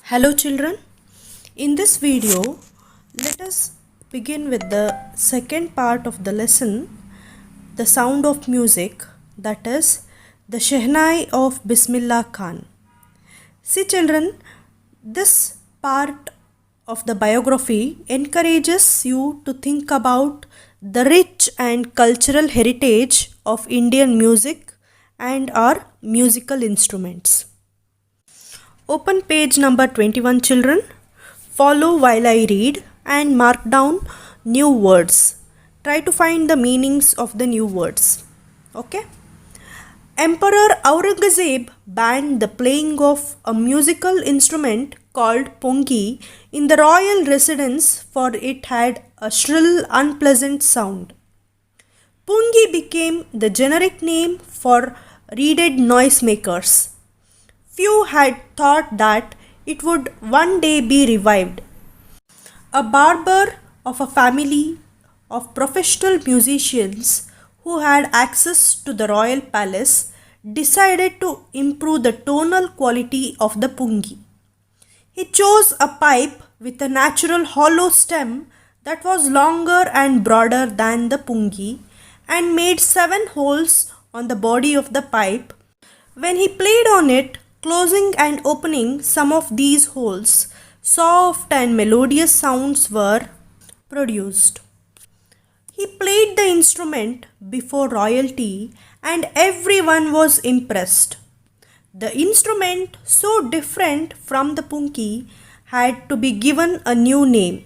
Hello children, in this video let us begin with the second part of the lesson, the sound of music, that is the Shehnai of Bismillah Khan. See children, this part of the biography encourages you to think about the rich and cultural heritage of Indian music and our musical instruments. Open page number 21 children. Follow while I read and mark down new words. Try to find the meanings of the new words. Okay. Emperor Aurangzeb banned the playing of a musical instrument called pungi in the royal residence for it had a shrill, unpleasant sound. Pungi became the generic name for reeded noisemakers. Few had thought that it would one day be revived. A barber of a family of professional musicians who had access to the royal palace decided to improve the tonal quality of the pungi. He chose a pipe with a natural hollow stem that was longer and broader than the pungi and made 7 holes on the body of the pipe. When he played on it, closing and opening some of these holes, soft and melodious sounds were produced. He played the instrument before royalty and everyone was impressed. The instrument, so different from the pungi, had to be given a new name.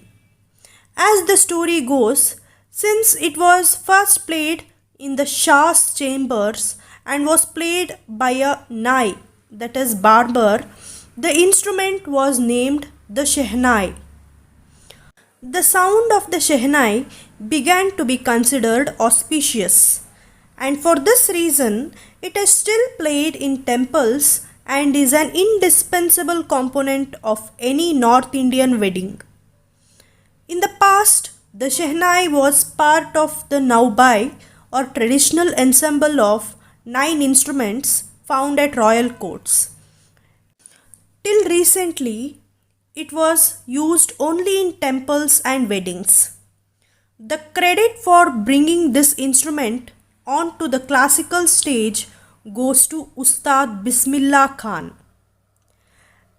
As the story goes, since it was first played in the Shah's chambers and was played by a nai, that is barber, the instrument was named the Shehnai. The sound of the Shehnai began to be considered auspicious, and for this reason it is still played in temples and is an indispensable component of any North Indian wedding. In the past, the Shehnai was part of the Naubai or traditional ensemble of 9 instruments found at royal courts. Till recently, it was used only in temples and weddings. The credit for bringing this instrument onto the classical stage goes to Ustad Bismillah Khan.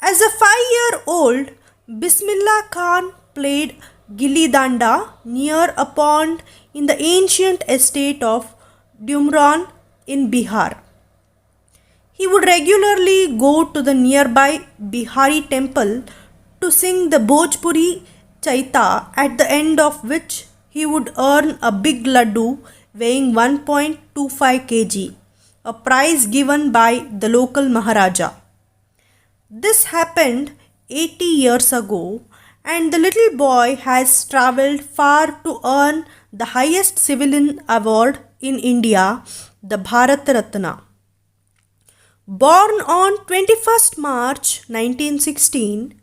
As a 5-year-old, Bismillah Khan played Gilli Danda near a pond in the ancient estate of Dumran in Bihar. He would regularly go to the nearby Bihari temple to sing the Bhojpuri Chaita, at the end of which he would earn a big laddu weighing 1.25 kg, a prize given by the local Maharaja. This happened 80 years ago, and the little boy has travelled far to earn the highest civilian award in India, the Bharat Ratna. Born on 21st March 1916,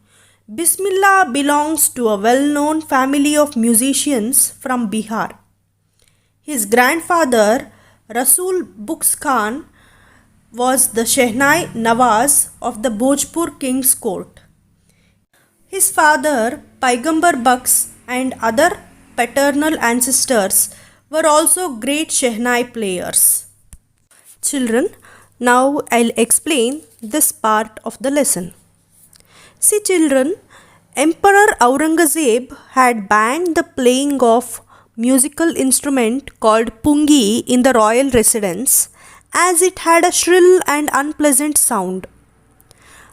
Bismillah belongs to a well-known family of musicians from Bihar. His grandfather, Rasul Buks Khan, was the Shehnai Nawaz of the Bhojpur King's Court. His father, Paigambar Buks, and other paternal ancestors were also great Shehnai players. Children, now I'll explain this part of the lesson. See children, Emperor Aurangzeb had banned the playing of musical instrument called pungi in the royal residence as it had a shrill and unpleasant sound.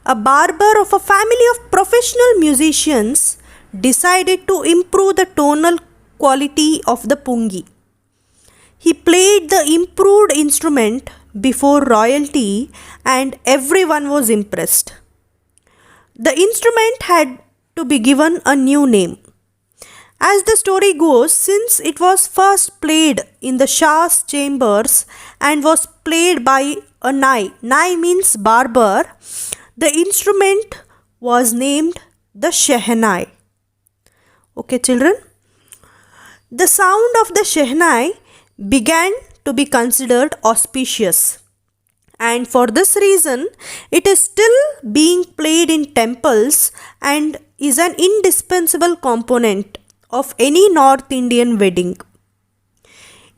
A barber of a family of professional musicians decided to improve the tonal quality of the pungi. He played the improved instrument before royalty and everyone was impressed. The instrument had to be given a new name. As the story goes, since it was first played in the Shah's chambers and was played by a nai means barber, the instrument was named the Shehnai. Okay children? The sound of the Shehnai began to be considered auspicious, and for this reason it is still being played in temples and is an indispensable component of any North Indian wedding.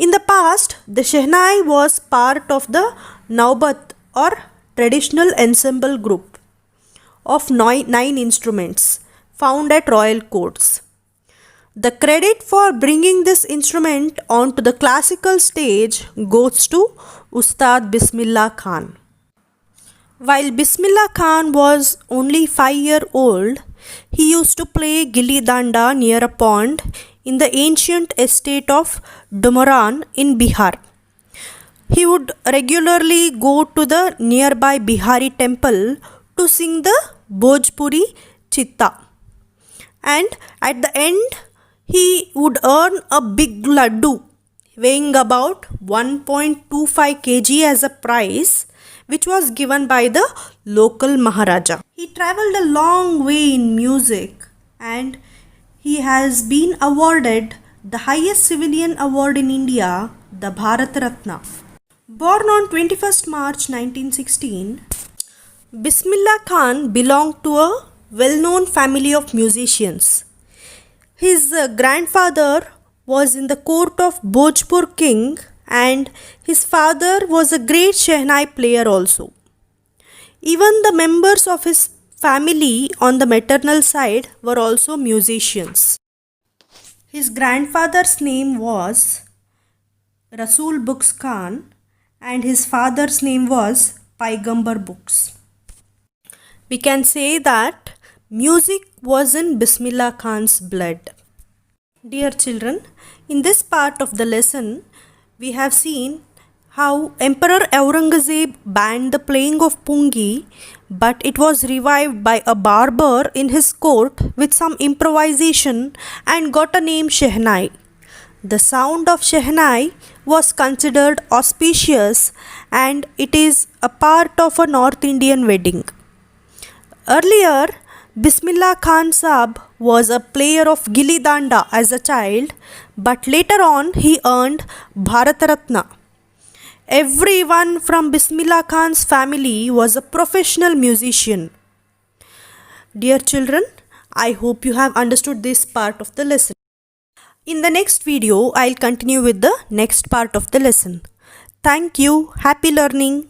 In the past, the Shehnai was part of the Naubat or traditional ensemble group of nine instruments found at royal courts. The credit for bringing this instrument onto the classical stage goes to Ustad Bismillah Khan. While Bismillah Khan was only 5 years old, he used to play gilli danda near a pond in the ancient estate of Dumaran in Bihar. He would regularly go to the nearby Bihari temple to sing the Bhojpuri Chitta. And at the end, he would earn a big laddu weighing about 1.25 kg as a prize, which was given by the local Maharaja. He travelled a long way in music and he has been awarded the highest civilian award in India, the Bharat Ratna. Born on 21st March 1916, Bismillah Khan belonged to a well-known family of musicians. His grandfather was in the court of Bhojpur king and his father was a great Shehnai player also. Even the members of his family on the maternal side were also musicians. His grandfather's name was Rasul Bux Khan and his father's name was Paigambar Bux. We can say that music was in Bismillah Khan's blood. Dear children, in this part of the lesson, we have seen how Emperor Aurangzeb banned the playing of pungi, but it was revived by a barber in his court with some improvisation and got a name Shehnai. The sound of Shehnai was considered auspicious and it is a part of a North Indian wedding. Earlier, Bismillah Khan Sahab was a player of gilli danda as a child, but later on he earned Bharat Ratna. Everyone from Bismillah Khan's family was a professional musician. Dear children, I hope you have understood this part of the lesson. In the next video, I'll continue with the next part of the lesson. Thank you. Happy learning.